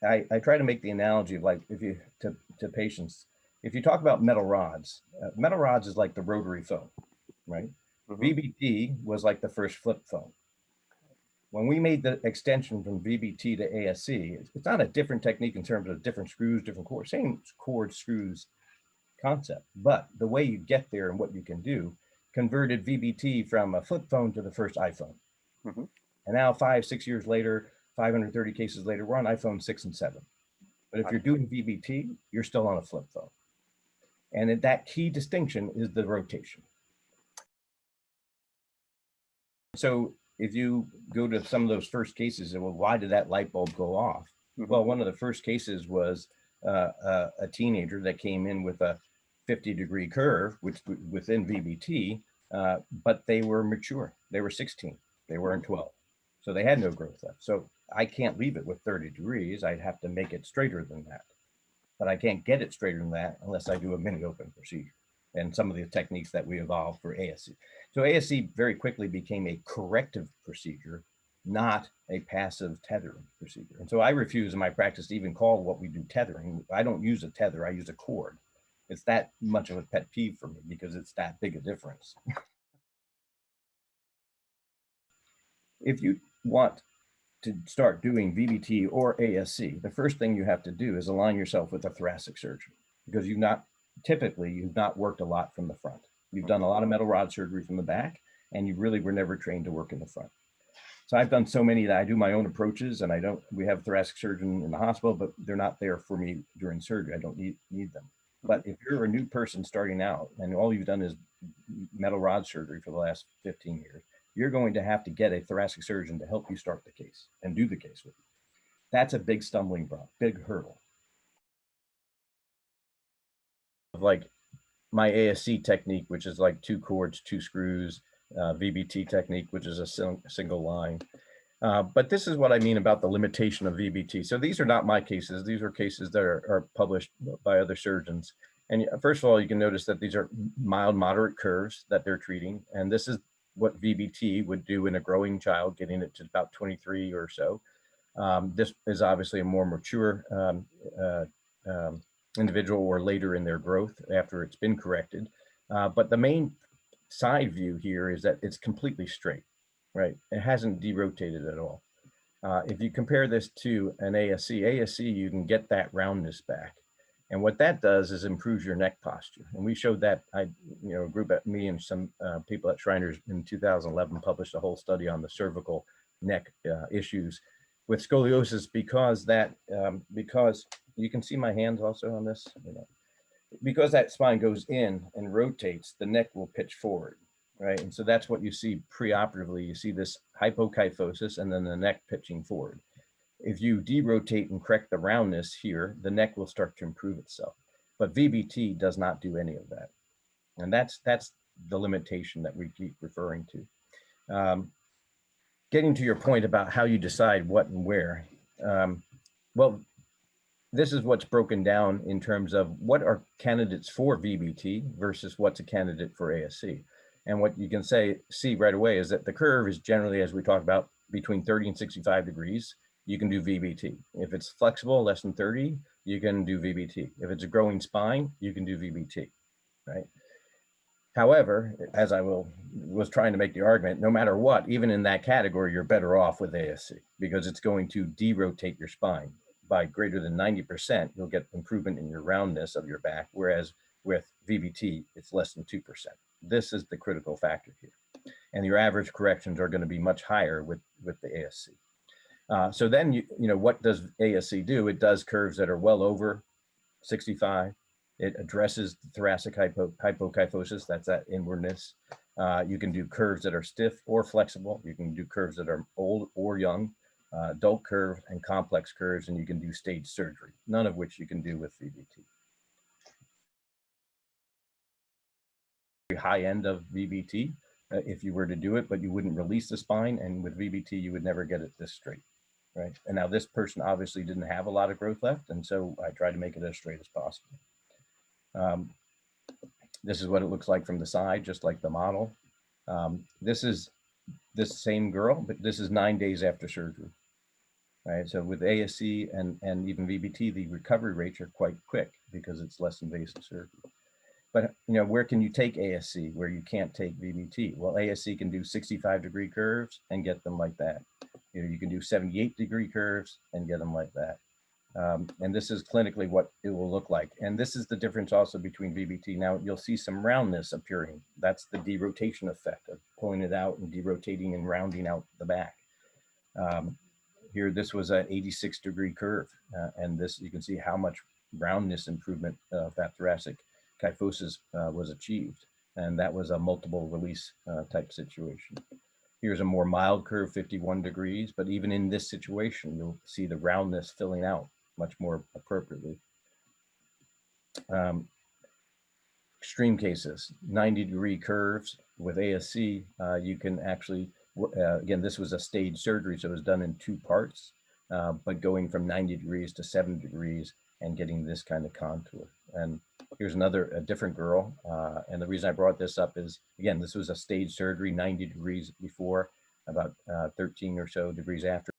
I try to make the analogy of like if you to patients, if you talk about metal rods is like the rotary phone, right? Mm-hmm. VBT was like the first flip phone. When we made the extension from VBT to ASC, it's not a different technique in terms of different screws, different cords, same cord screws concept, but the way you get there and what you can do converted VBT from a flip phone to the first iPhone. Mm-hmm. And now 5, 6 years later, 530 cases later, we're on iPhone 6 and 7. But if you're doing VBT, you're still on a flip phone. And that key distinction is the rotation. So if you go to some of those first cases, well, why did that light bulb go off? Mm-hmm. Well, one of the first cases was a teenager that came in with a 50-degree curve, which within VBT, but they were mature. They were 16. They weren't 12. So they had no growth left. So I can't leave it with 30 degrees. I'd have to make it straighter than that. But I can't get it straighter than that unless I do a mini open procedure and some of the techniques that we evolved for ASC. So ASC very quickly became a corrective procedure, not a passive tethering procedure. And so I refuse in my practice to even call what we do tethering. I don't use a tether, I use a cord. It's that much of a pet peeve for me because it's that big a difference. If you want to start doing VBT or ASC, the first thing you have to do is align yourself with a thoracic surgeon because you've not worked a lot from the front. You've done a lot of metal rod surgery from the back, and you really were never trained to work in the front. So I've done so many that I do my own approaches, and we have a thoracic surgeon in the hospital, but they're not there for me during surgery. I don't need them. But if you're a new person starting out and all you've done is metal rod surgery for the last 15 years, you're going to have to get a thoracic surgeon to help you start the case and do the case with you. That's a big stumbling block, big hurdle. Like my ASC technique, which is like 2 cords, 2 screws, VBT technique, which is a single line. But this is what I mean about the limitation of VBT. So these are not my cases. These are cases that are published by other surgeons. And first of all, you can notice that these are mild, moderate curves that they're treating. And this is what VBT would do in a growing child, getting it to about 23 or so. This is obviously a more mature individual or later in their growth after it's been corrected. But the main side view here is that it's completely straight, right? It hasn't derotated at all. If you compare this to an ASC, you can get that roundness back. And what that does is improves your neck posture. And we showed that, a group at me and some people at Shriners in 2011 published a whole study on the cervical neck issues with scoliosis because you can see my hands also on this, because that spine goes in and rotates, the neck will pitch forward, right? And so that's what you see preoperatively. You see this hypokyphosis and then the neck pitching forward. If you derotate and correct the roundness here, the neck will start to improve itself. But VBT does not do any of that. And that's the limitation that we keep referring to. Getting to your point about how you decide what and where, well, this is what's broken down in terms of what are candidates for VBT versus what's a candidate for ASC. And what you can see right away is that the curve is generally, as we talked about, between 30 and 65 degrees. You can do VBT. If it's flexible, less than 30, you can do VBT. If it's a growing spine, you can do VBT, right? However, as I was trying to make the argument, no matter what, even in that category, you're better off with ASC because it's going to derotate your spine. By greater than 90%, you'll get improvement in your roundness of your back, whereas with VBT, it's less than 2%. This is the critical factor here. And your average corrections are going to be much higher with the ASC. So then, what does ASC do? It does curves that are well over 65. It addresses the thoracic hypokyphosis, that's that inwardness. You can do curves that are stiff or flexible. You can do curves that are old or young, adult curve and complex curves, and you can do stage surgery, none of which you can do with VBT. High end of VBT if you were to do it, but you wouldn't release the spine, and with VBT, you would never get it this straight. Right. And now this person obviously didn't have a lot of growth left. And so I tried to make it as straight as possible. This is what it looks like from the side, just like the model. This is this same girl, but this is 9 days after surgery. right? So with ASC and even VBT, the recovery rates are quite quick because it's less invasive surgery. But where can you take ASC where you can't take VBT? Well, ASC can do 65-degree curves and get them like that. You can do 78-degree curves and get them like that. And this is clinically what it will look like. And this is the difference also between VBT. Now you'll see some roundness appearing. That's the derotation effect of pulling it out and derotating and rounding out the back. Here, this was an 86-degree curve. And this, you can see how much roundness improvement of that thoracic kyphosis was achieved. And that was a multiple release type situation. Here's a more mild curve, 51 degrees, but even in this situation, you'll see the roundness filling out much more appropriately. Extreme cases, 90-degree curves with ASC, you can actually, again, this was a stage surgery, so it was done in 2 parts, but going from 90 degrees to 70 degrees and getting this kind of contour. And here's a different girl. And the reason I brought this up is, again, this was a stage surgery, 90 degrees before, about 13 or so degrees after.